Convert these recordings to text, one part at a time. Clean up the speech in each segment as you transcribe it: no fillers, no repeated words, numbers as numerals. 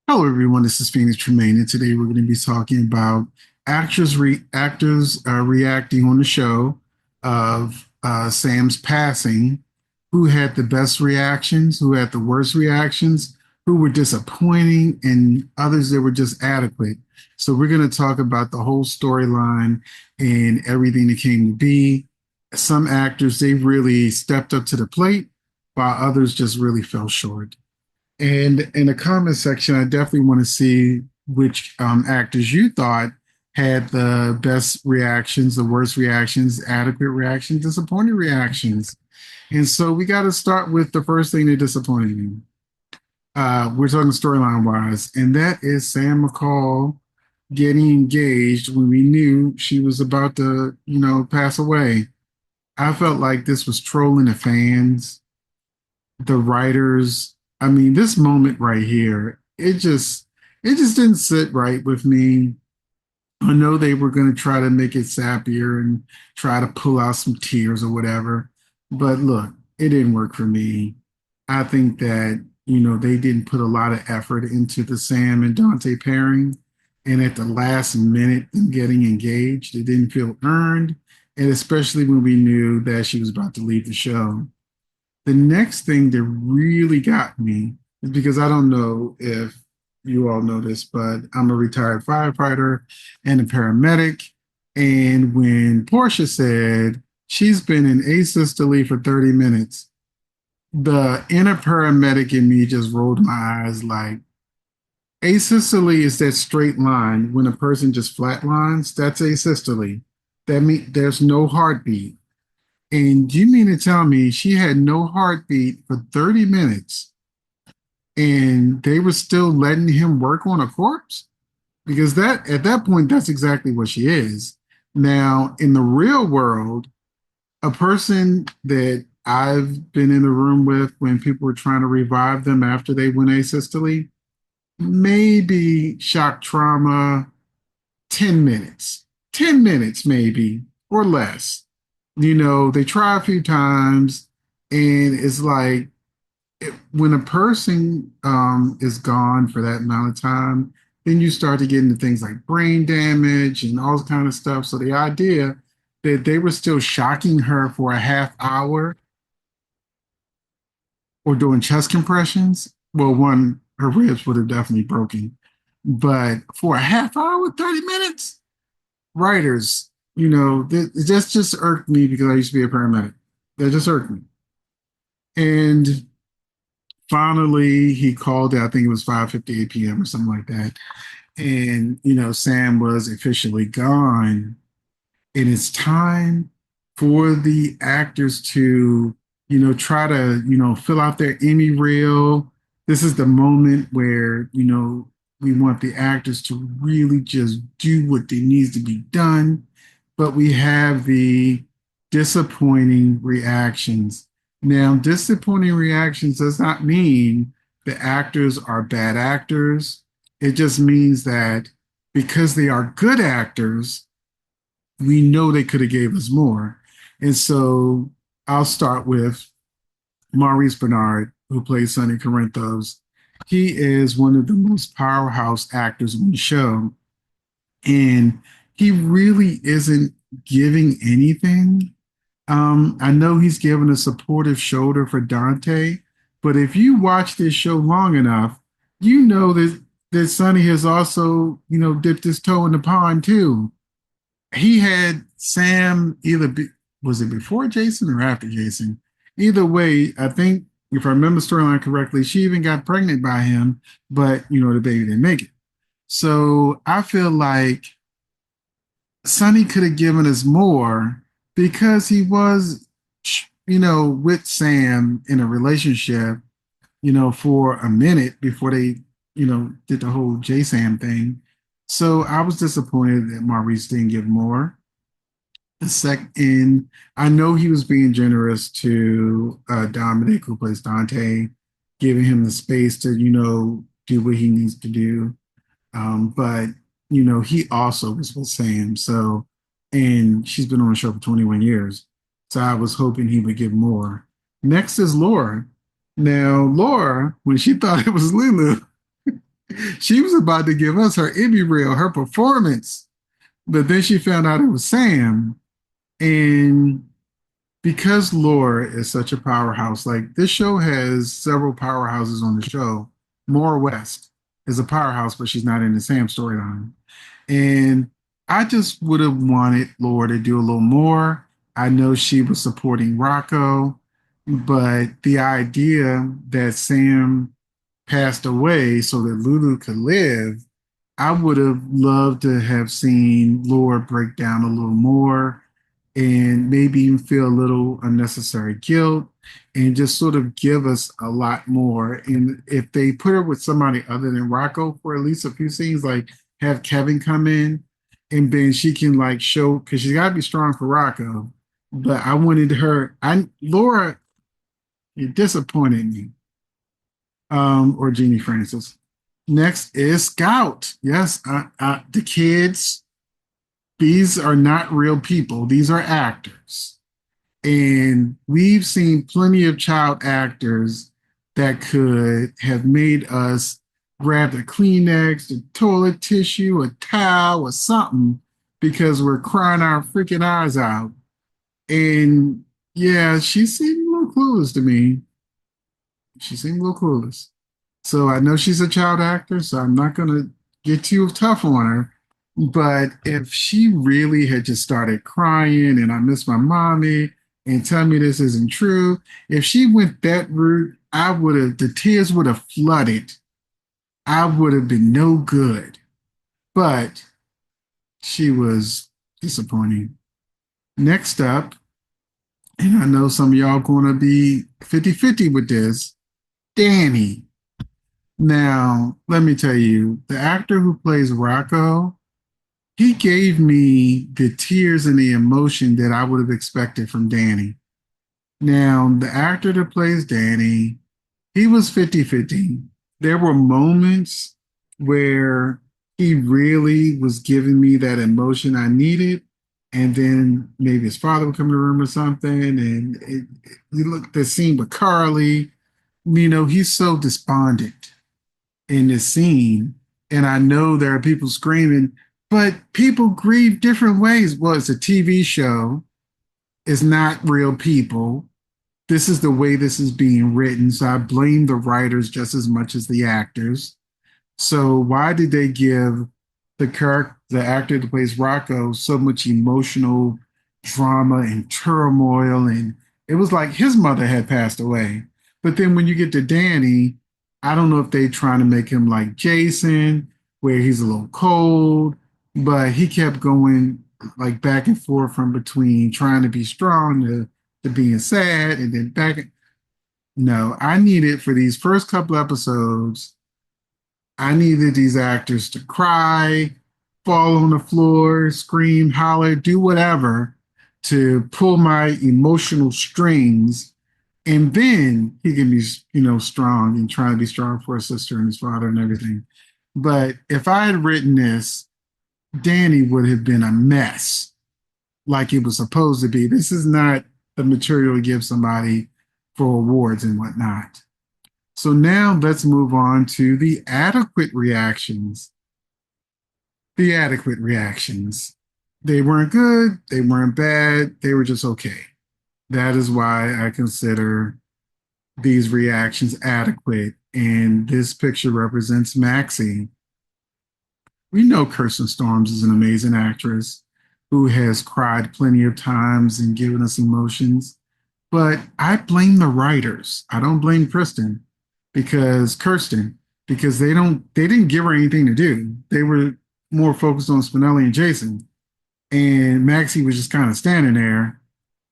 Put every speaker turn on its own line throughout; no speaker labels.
Hello, everyone. This is Phoenix Tremaine, and today we're going to be talking about actors reacting on the show of Sam's passing. Who had the best reactions? Who had the worst reactions? Who were disappointing, and others that were just adequate. So we're going to talk about the whole storyline and everything that came to be. Some actors they really stepped up to the plate, while others just really fell short. And in the comment section, I definitely want to see which actors you thought had the best reactions, the worst reactions, adequate reactions, disappointing reactions. And so we got to start with the first thing that disappointed me. We're talking storyline wise, and that is Sam McCall getting engaged when we knew she was about to, pass away. I felt like this was trolling the fans, the writers. I mean, this moment right here, it just didn't sit right with me. I know they were going to try to make it sappier and try to pull out some tears or whatever, but look, it didn't work for me. I think that they didn't put a lot of effort into the Sam and Dante pairing, and at the last minute, them getting engaged, it didn't feel earned, and especially when we knew that she was about to leave the show. The next thing that really got me is because I don't know if you all know this, but I'm a retired firefighter and a paramedic. And when Portia said she's been in asystole for 30 minutes, the inner paramedic in me just rolled my eyes like asystole is that straight line when a person just flatlines, that's asystole. That means there's no heartbeat. And you mean to tell me she had no heartbeat for 30 minutes and they were still letting him work on a corpse? Because that at that point, that's exactly what she is. Now, in the real world, a person that I've been in the room with when people were trying to revive them after they went asystole, maybe shock trauma, 10 minutes, 10 minutes maybe, or less. They try a few times, and it's like when a person is gone for that amount of time, then you start to get into things like brain damage and all this kind of stuff. So the idea that they were still shocking her for a half hour or doing chest compressions, well, one, her ribs would have definitely broken. But for a half hour, 30 minutes, writers, it just irked me because I used to be a paramedic. That just irked me. And finally, he called it. I think it was 5:58 p.m. or something like that. And Sam was officially gone. And it's time for the actors to try to fill out their Emmy reel. This is the moment where we want the actors to really just do what they needs to be done, but we have the disappointing reactions. Now, disappointing reactions does not mean the actors are bad actors. It just means that because they are good actors, we know they could have gave us more. And so I'll start with Maurice Bernard, who plays Sonny Corinthos. He is one of the most powerhouse actors on the show, and he really isn't giving anything. I know he's given a supportive shoulder for Dante, but if you watch this show long enough, you know that Sonny has also, dipped his toe in the pond too. He had Sam was it before Jason or after Jason? Either way, I think if I remember the storyline correctly, she even got pregnant by him, but the baby didn't make it. So I feel like Sonny could have given us more because he was, with Sam in a relationship, for a minute before they, did the whole J Sam thing. So I was disappointed that Maurice didn't give more. The second, I know he was being generous to Dominic, who plays Dante, giving him the space to, do what he needs to do. But he also was with Sam. So, and she's been on the show for 21 years. So I was hoping he would give more. Next is Laura. Now, Laura, when she thought it was Lulu, She was about to give us her Emmy reel, her performance, but then she found out it was Sam. And because Laura is such a powerhouse, like this show has several powerhouses on the show. Maura West is a powerhouse, but she's not in the Sam storyline. And I just would have wanted Laura to do a little more. I know she was supporting Rocco, but the idea that Sam passed away so that Lulu could live, I would have loved to have seen Laura break down a little more and maybe even feel a little unnecessary guilt and just sort of give us a lot more. And if they put her with somebody other than Rocco for at least a few scenes, like have Kevin come in and then she can like show because she's got to be strong for Rocco. But I wanted her, I Laura, you disappointed me. Or Jeannie Francis. Next is Scout. Yes, the kids, these are not real people, these are actors. And we've seen plenty of child actors that could have made us grab the Kleenex, the toilet tissue, a towel, or something because we're crying our freaking eyes out. And yeah, she seemed a little clueless to me. She seemed a little clueless. So I know she's a child actor, so I'm not going to get too tough on her. But if she really had just started crying and I miss my mommy and tell me this isn't true, if she went that route, I would have, the tears would have flooded. I would have been no good. But she was disappointing. Next up, and I know some of y'all going to be 50-50 with this, Danny. Now, let me tell you, the actor who plays Rocco, he gave me the tears and the emotion that I would have expected from Danny. Now, the actor that plays Danny, he was 50-50. There were moments where he really was giving me that emotion I needed. And then maybe his father would come in the room or something. And you look at the scene with Carly, he's so despondent in this scene. And I know there are people screaming, but people grieve different ways. Well, it's a TV show, it's not real people. This is the way this is being written. So I blame the writers just as much as the actors. So why did they give the actor that plays Rocco so much emotional drama and turmoil? And it was like his mother had passed away. But then when you get to Danny, I don't know if they're trying to make him like Jason, where he's a little cold, but he kept going like back and forth from between trying to be strong to being sad and then back. No, I needed for these first couple episodes I needed these actors to cry, fall on the floor, scream, holler, do whatever to pull my emotional strings. And then he can be, strong and try to be strong for his sister and his father and everything. But if I had written this, Danny would have been a mess like it was supposed to be. This is not the material to give somebody for awards and whatnot. So now let's move on to the adequate reactions. The adequate reactions. They weren't good, they weren't bad, they were just okay. That is why I consider these reactions adequate. And this picture represents Maxie. We know Kirsten Storms is an amazing actress who has cried plenty of times and given us emotions. But I blame the writers. I don't blame Kirsten, because they didn't give her anything to do. They were more focused on Spinelli and Jason. And Maxie was just kind of standing there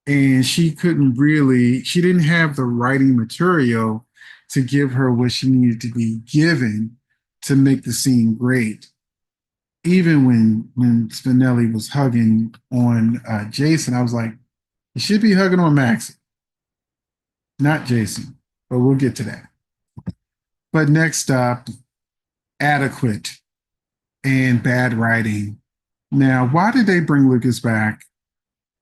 and she didn't have the writing material to give her what she needed to be given to make the scene great. Even when Spinelli was hugging on Jason, I was like, he should be hugging on Maxie, not Jason. But we'll get to that. But next up, adequate and bad writing. Now, why did they bring Lucas back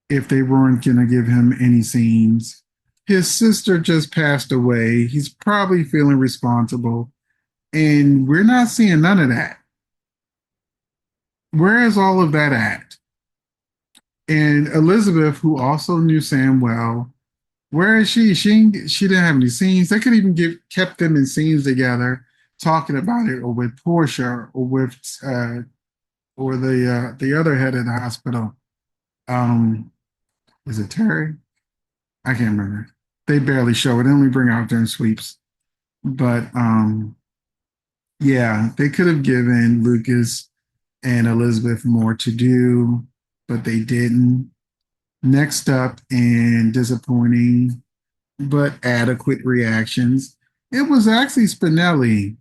if they weren't going to give him any scenes? His sister just passed away. He's probably feeling responsible. And we're not seeing none of that. Where is all of that at? And Elizabeth, who also knew Sam well, where is she? She didn't have any scenes. They could even give kept them in scenes together, talking about it, or with Portia, or with or the other head of the hospital. Um, is it Terry? I can't remember. They barely show it. They only bring out during sweeps. But yeah, they could have given Lucas and Elizabeth more to do, but they didn't. Next up, and disappointing but adequate reactions, it was actually Spinelli.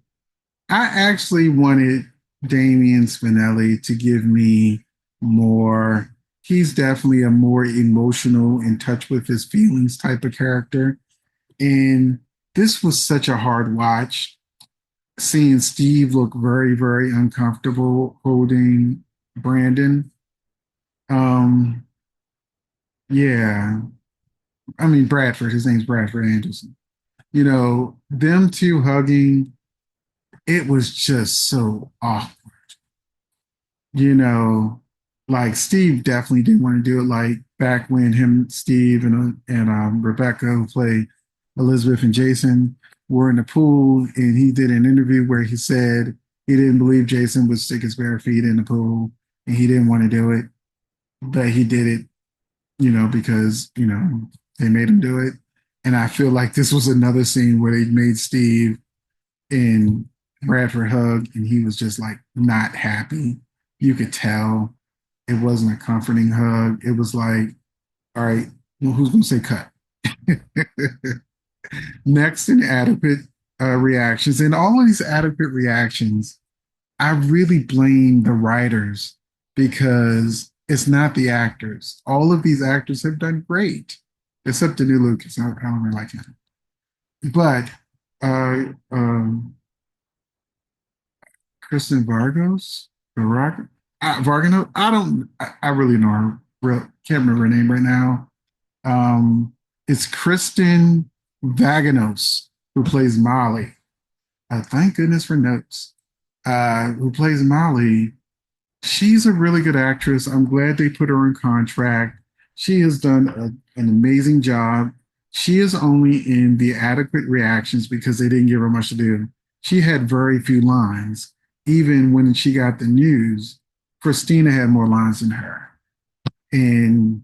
I actually wanted Damien Spinelli to give me more. He's definitely a more emotional, in touch with his feelings type of character. And this was such a hard watch, seeing Steve look very, very uncomfortable holding Brandon. Um, yeah, I mean Bradford. His name's Bradford Anderson. Them two hugging. It was just so awkward. you know, like Steve definitely didn't want to do it. Like back when him, Steve, and Rebecca, who played Elizabeth and Jason, were in the pool, and he did an interview where he said he didn't believe Jason would stick his bare feet in the pool, and he didn't want to do it, but he did it, because they made him do it. And I feel like this was another scene where they made Steve and Bradford hug, and he was just like not happy. You could tell it wasn't a comforting hug. It was like, all right, well, who's going to say cut? Next, inadequate reactions. And all of these adequate reactions, I really blame the writers because it's not the actors. All of these actors have done great, except the new Lucas. I don't really like him. But uh, um, Kristen Vargano. I don't. I really know her. Can't remember her name right now. Um, it's Kristen Vaganos who plays Molly. Thank goodness for notes. Who plays Molly? She's a really good actress. I'm glad they put her in contract. She has done an amazing job. She is only in the adequate reactions because they didn't give her much to do. She had very few lines. Even when she got the news, Christina had more lines than her. And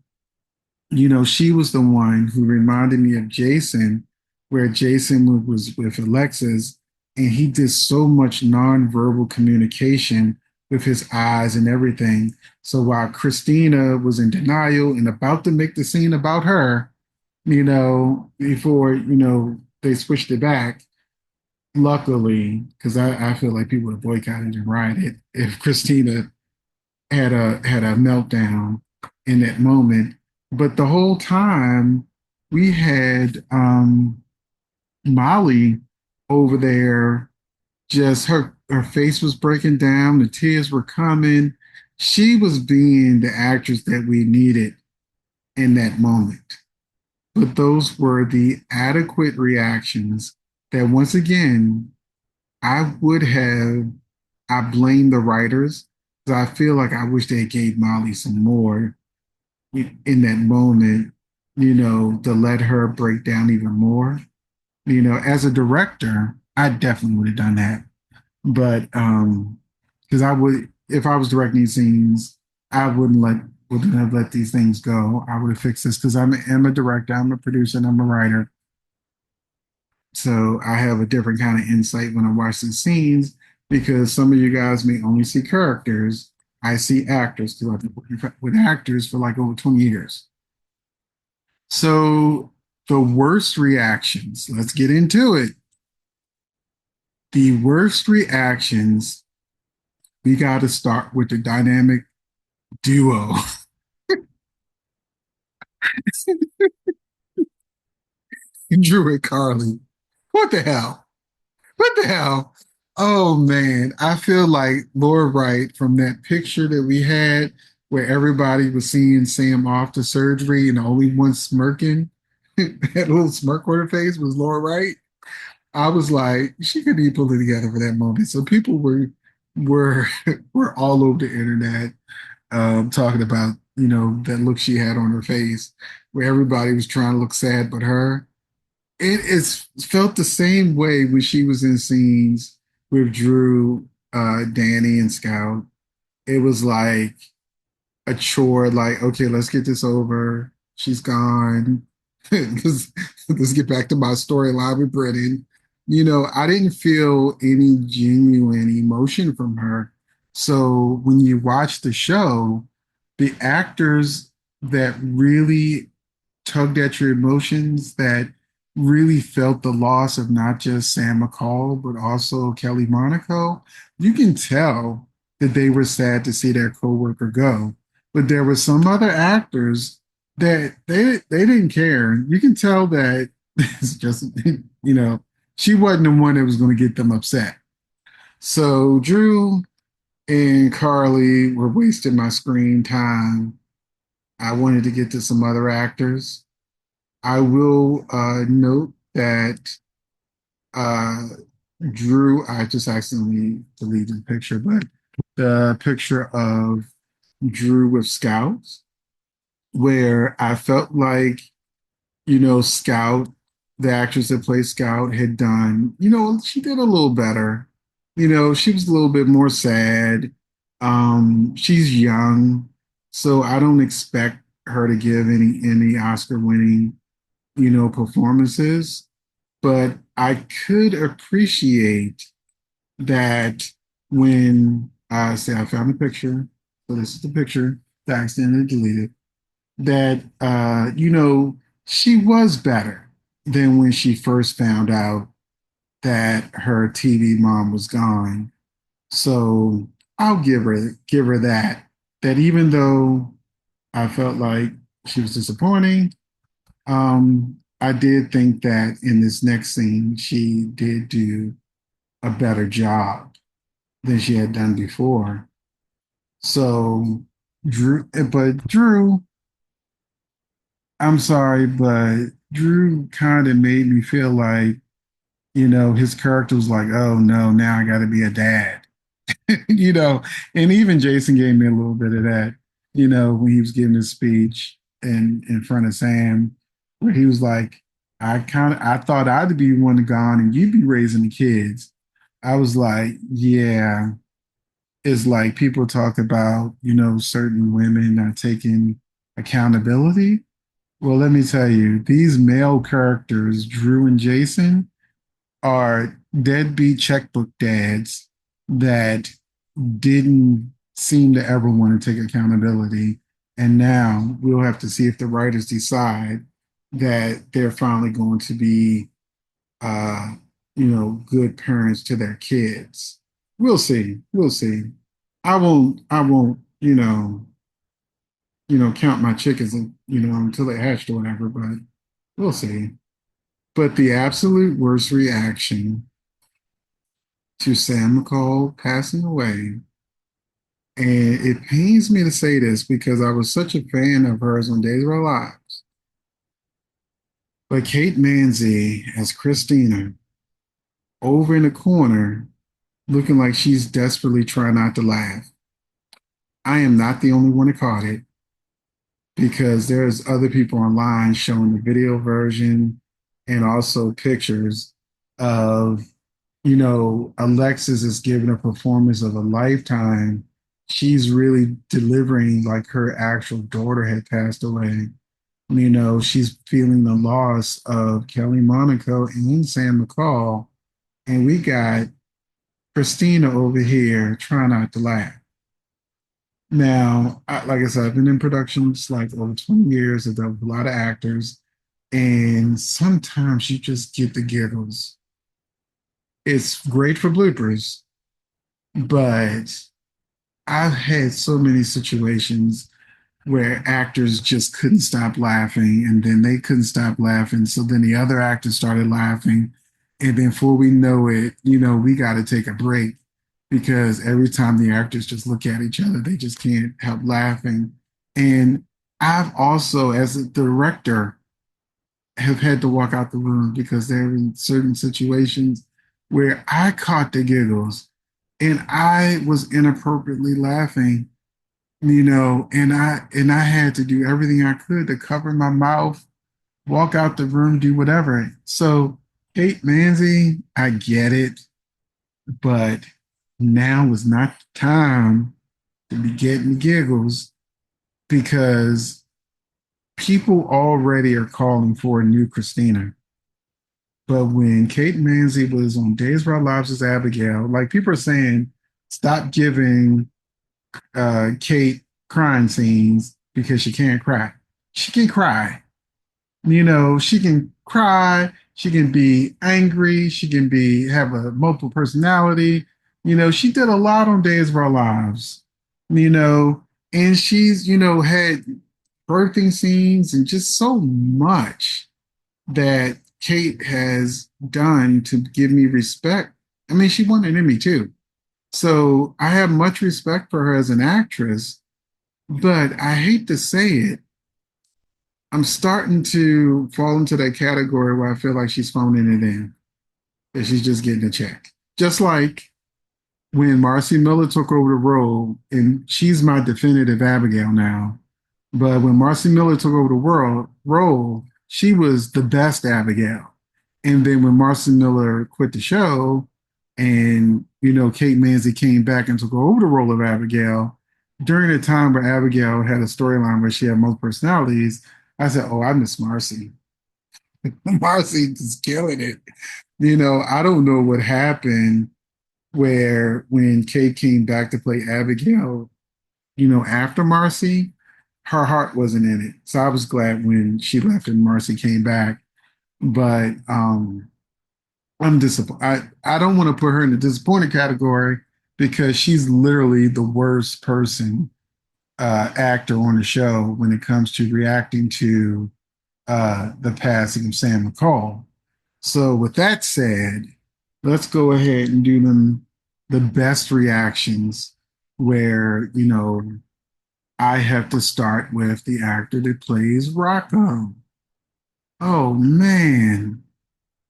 she was the one who reminded me of Jason, where Jason was with Alexis, and he did so much nonverbal communication with his eyes and everything. So while Christina was in denial and about to make the scene about her, before, they switched it back, luckily, because I feel like people would have boycotted and rioted if Christina had a meltdown in that moment. But the whole time we had Molly over there, just her face was breaking down, the tears were coming. She was being the actress that we needed in that moment. But those were the adequate reactions that once again I would have I blame the writers because I feel like I wish they gave Molly some more in that moment, to let her break down even more. As a director, I definitely would have done that. But because I would, if I was directing scenes, I wouldn't have let these things go. I would have fixed this because am a director, I'm a producer, and I'm a writer. So I have a different kind of insight when I watch these scenes because some of you guys may only see characters. I see actors because I've been working with actors for like over 20 years. So the worst reactions, let's get into it. The worst reactions, we got to start with the dynamic duo. Drew and Carly. What the hell? What the hell? Oh man, I feel like Laura Wright from that picture that we had where everybody was seeing Sam off to surgery and the only one smirking, that little smirk on her face was Laura Wright. I was like, she couldn't even pull it together for that moment. So people were were all over the internet talking about, that look she had on her face, where everybody was trying to look sad but her. It's felt the same way when she was in scenes with Drew, Danny, and Scout. It was like a chore, like, okay, let's get this over. She's gone. Let's get back to my storyline with Brennan. I didn't feel any genuine emotion from her. So when you watch the show, the actors that really tugged at your emotions, that really felt the loss of not just Sam McCall, but also Kelly Monaco, you can tell that they were sad to see their coworker go. But there were some other actors that they didn't care. You can tell that it's just, you know, she wasn't the one that was going to get them upset. So Drew and Carly were wasting my screen time. I wanted to get to some other actors. I will note that uh, Drew, I just accidentally deleted the picture, but the picture of Drew with Scouts, where I felt like, Scout, the actress that played Scout, had done, she did a little better. She was a little bit more sad. She's young, so I don't expect her to give any Oscar winning performances, but I could appreciate that when I say I found the picture. So this is the picture that I accidentally deleted. That she was better than when she first found out that her TV mom was gone. So I'll give her that. That even though I felt like she was disappointing, I did think that in this next scene, she did do a better job than she had done before. So, Drew, I'm sorry, but Drew kind of made me feel like, his character was like, oh no, now I got to be a dad. you know, and even Jason gave me a little bit of that, when he was giving his speech in front of Sam, where he was like, I thought I'd be one gone and you'd be raising the kids. I was like, yeah, it's like people talk about, certain women not taking accountability. Well, let me tell you, these male characters, Drew and Jason, are deadbeat checkbook dads that didn't seem to ever want to take accountability. And now we'll have to see if the writers decide that they're finally going to be, uh, good parents to their kids. We'll see. We'll see. I won't, count my chickens, until they hatched or whatever, but we'll see. But the absolute worst reaction to Sam McCall passing away. And it pains me to say this because I was such a fan of hers on Days of Our Lives. But Kate Manzi as Christina over in the corner looking like she's desperately trying not to laugh. I am not the only one that caught it because there's other people online showing the video version and also pictures of, Alexis is giving a performance of a lifetime. She's really delivering like her actual daughter had passed away. She's feeling the loss of Kelly Monaco and Sam McCall. And we got Christina over here trying not to laugh. Now, like I said, I've been in productions like over 20 years. I've dealt with a lot of actors, and sometimes you just get the giggles. It's great for bloopers, but I've had so many situations where actors just couldn't stop laughing, and then they couldn't stop laughing. So then the other actors started laughing. And then before we know it, we got to take a break because every time the actors just look at each other, they just can't help laughing. And I've also, as a director, have had to walk out the room because there have been certain situations where I caught the giggles and I was inappropriately laughing, and I had to do everything I could to cover my mouth, walk out the room, do whatever. So, Kate Manzi, I get it, but now is not the time to be getting giggles because people already are calling for a new Christina. But when Kate Manzi was on Days of Our Lives as Abigail, like people are saying, stop giving Kate crying scenes because she can't cry. She can cry. She can cry, she can be angry, she can be have a multiple personality. She did a lot on Days of Our Lives, you know, and she's, had birthing scenes and just so much that Kate has done to give me respect. I mean, she won an Emmy too. So I have much respect for her as an actress, but I hate to say it, I'm starting to fall into that category where I feel like she's phoning it in, that she's just getting a check. Just like when Marcy Miller took over the role, and she's my definitive Abigail now. But when Marcy Miller took over the role, she was the best Abigail. And then when Marcy Miller quit the show, and Kate Manzi came back and took over the role of Abigail, during a time where Abigail had a storyline where she had multiple personalities, I said, "Oh, I miss Marcy. Marcy is killing it." I don't know what happened where when Kate came back to play Abigail, after Marcy, her heart wasn't in it. So I was glad when she left and Marcy came back. But I'm disappointed. I don't want to put her in the disappointed category because she's literally the worst person, actor on the show when it comes to reacting to the passing of Sam McCall. So with that said, let's go ahead and do the best reactions where, I have to start with the actor that plays Rocco. Oh man.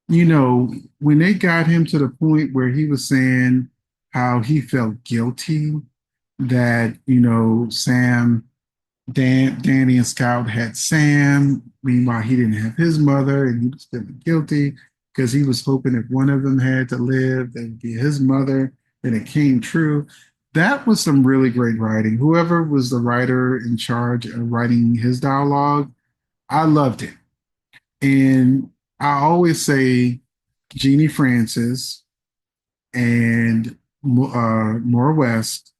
When they got him to the point where he was saying how he felt guilty that, Danny and Scout had Sam. Meanwhile, he didn't have his mother, and he was feeling guilty because he was hoping if one of them had to live, that would be his mother. And it came true. That was some really great writing. Whoever was the writer in charge of writing his dialogue, I loved it. And I always say Jeannie Francis and Maura West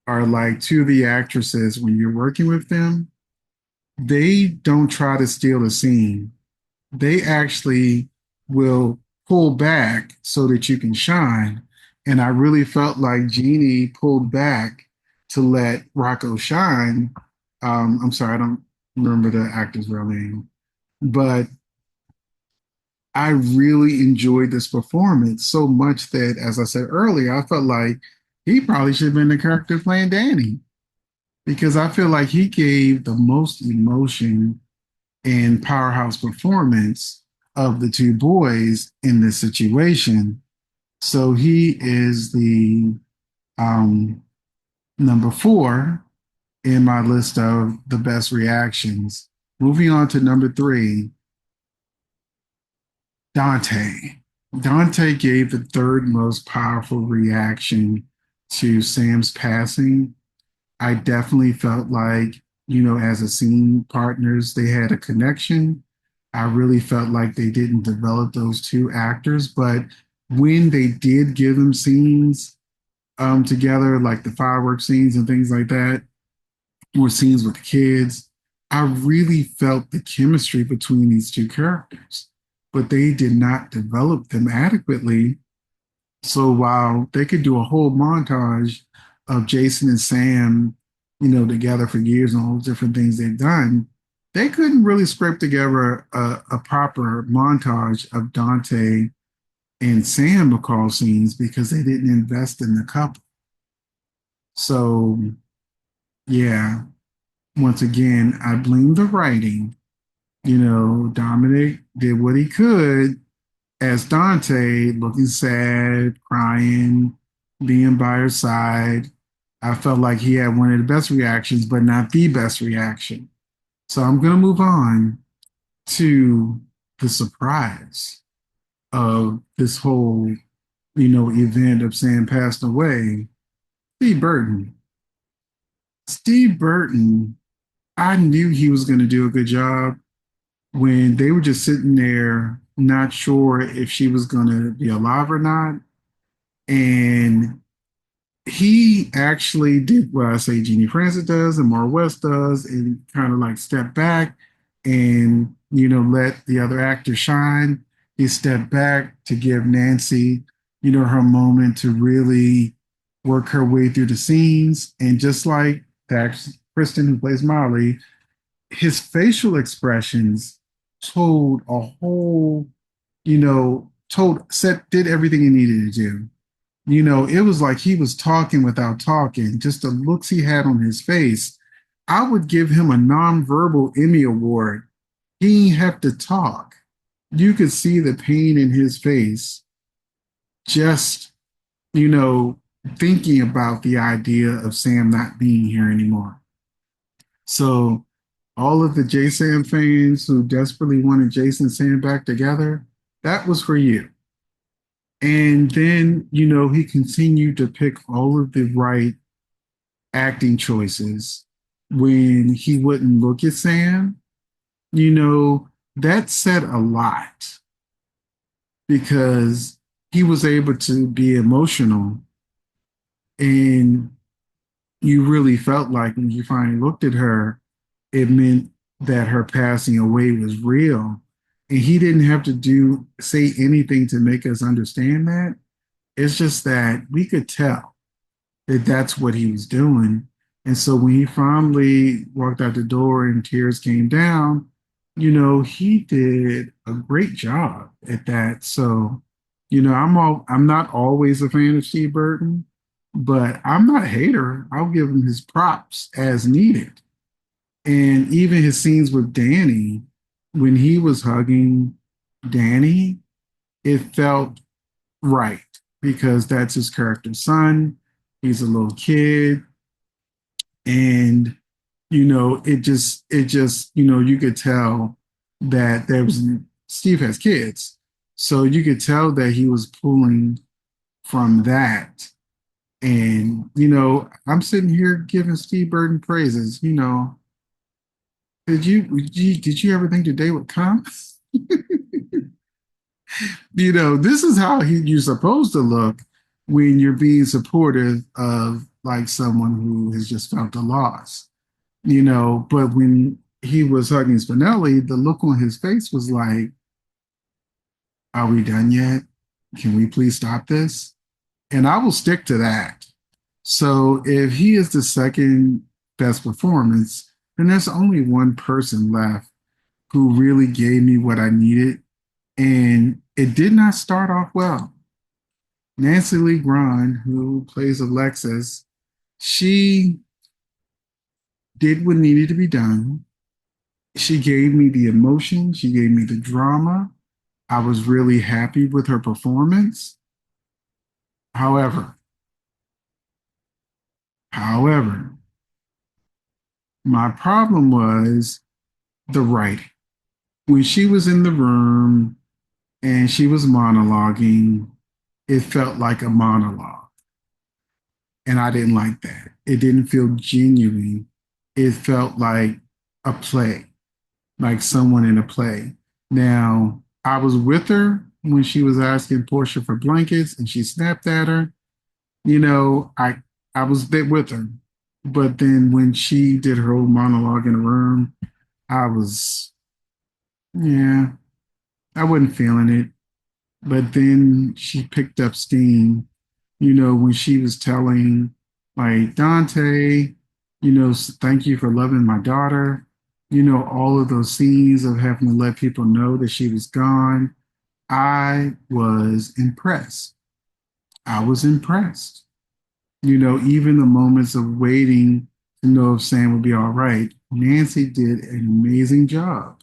are like two of the actresses when you're working with them, they don't try to steal a scene. They actually will pull back so that you can shine. And I really felt like Jeannie pulled back to let Rocco shine. I'm sorry, I don't remember the actor's real name, but I really enjoyed this performance so much that, as I said earlier, I felt like he probably should have been the character playing Danny because I feel like he gave the most emotion and powerhouse performance of the two boys in this situation. So he is the um, number 4 in my list of the best reactions. Moving on to number 3, Dante. Dante gave the third most powerful reaction to Sam's passing. I definitely felt like, as a scene partners, they had a connection. I really felt like they didn't develop those two actors, but when they did give them scenes together, like the fireworks scenes and things like that, or scenes with the kids, I really felt the chemistry between these two characters, but they did not develop them adequately. So while they could do a whole montage of Jason and Sam, together for years and all the different things they've done, they couldn't really scrape together a proper montage of Dante and Sam McCall scenes because they didn't invest in the couple. So yeah, once again, I blame the writing, Dominic did what he could as Dante, looking sad, crying, being by her side. I felt like he had one of the best reactions, but not the best reaction. So I'm going to move on to the surprise of this whole, event of Sam passed away. Steve Burton. Steve Burton, I knew he was going to do a good job when they were just sitting there, not sure if she was going to be alive or not. And he actually did what I say Jeannie Francis does and Maura West does, and kind of like step back and let the other actor shine. He stepped back to give Nancy, her moment to really work her way through the scenes. And just like the actress Kristen who plays Molly, his facial expressions told a whole, told set did everything he needed to do. It was like he was talking without talking, just the looks he had on his face. I would give him a nonverbal Emmy award. He didn't have to talk. You could see the pain in his face, just, you know, thinking about the idea of Sam not being here anymore. So, all of the J Sam fans who desperately wanted Jason and Sam back together, that was for you. And then, he continued to pick all of the right acting choices when he wouldn't look at Sam. That said a lot because he was able to be emotional, and you really felt like when you finally looked at her, it meant that her passing away was real. And he didn't have to say anything to make us understand that. It's just that we could tell that that's what he was doing. And so when he finally walked out the door and tears came down, he did a great job at that. So, I'm not always a fan of Steve Burton, but I'm not a hater. I'll give him his props as needed. And even his scenes with Danny, when he was hugging Danny, it felt right because that's his character's son. He's a little kid. And, you could tell that Steve has kids. So you could tell that he was pulling from that. And, I'm sitting here giving Steve Burton praises. Did you ever think the day would come? This is how you're supposed to look when you're being supportive of like someone who has just felt a loss. But when he was hugging Spinelli, the look on his face was like, are we done yet? Can we please stop this? And I will stick to that. So if he is the second best performance, then there's only one person left who really gave me what I needed. And it did not start off well. Nancy Lee Grahn, who plays Alexis, she did what needed to be done. She gave me the emotion, she gave me the drama. I was really happy with her performance. However, however, my problem was the writing. When she was in the room and she was monologuing, it felt like a monologue. And I didn't like that. It didn't feel genuine. It felt like a play, like someone in a play. Now, I was with her when she was asking Portia for blankets and she snapped at her. I was there with her. But then when she did her own monologue in the room, I was, yeah, I wasn't feeling it. But then she picked up steam, when she was telling like Dante, thank you for loving my daughter, all of those scenes of having to let people know that she was gone. I was impressed. I was impressed. Even the moments of waiting to know if Sam would be all right, Nancy did an amazing job.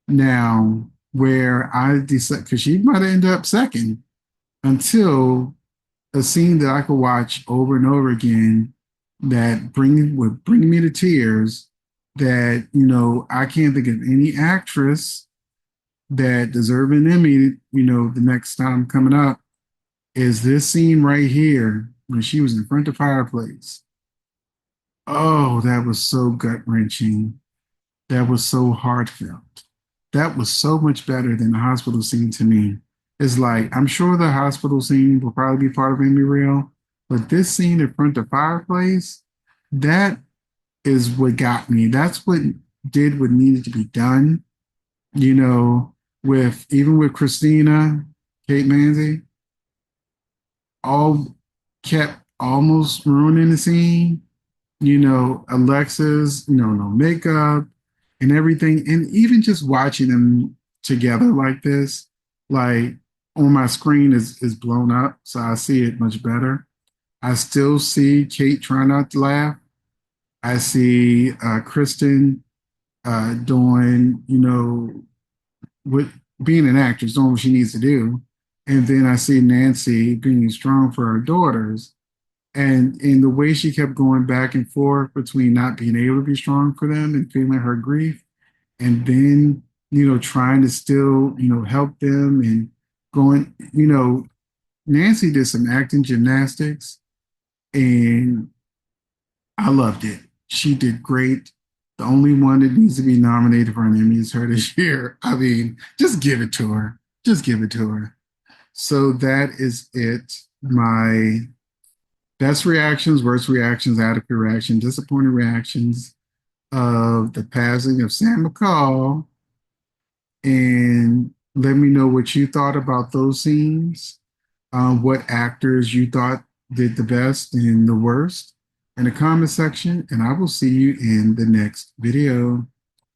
Now, where I decided, because she might have ended up second until a scene that I could watch over and over again that would bring me to tears. That I can't think of any actress that deserve an Emmy. The next time coming up is this scene right here when she was in front of the fireplace. Oh, that was so gut wrenching. That was so heartfelt. That was so much better than the hospital scene to me. It's like, I'm sure the hospital scene will probably be part of Amy Real, but this scene in front of the fireplace, that is what got me. That's what did what needed to be done, you know, with even with Christina, Kate Manzi, all kept almost ruining the scene. Alexis, no makeup and everything. And even just watching them together like this, like on my screen is blown up, so I see it much better. I still see Kate trying not to laugh. I see Kristen doing, with being an actress, doing what she needs to do. And then I see Nancy being strong for her daughters. And in the way she kept going back and forth between not being able to be strong for them and feeling her grief, and then, trying to still, help them and going, Nancy did some acting gymnastics and I loved it. She did great. The only one that needs to be nominated for an Emmy is her this year. I mean, just give it to her. Just give it to her. So that is it. My best reactions, worst reactions, adequate reaction, disappointing reactions of the passing of Sam McCall. And let me know what you thought about those scenes, what actors you thought did the best and the worst in the comment section. And I will see you in the next video.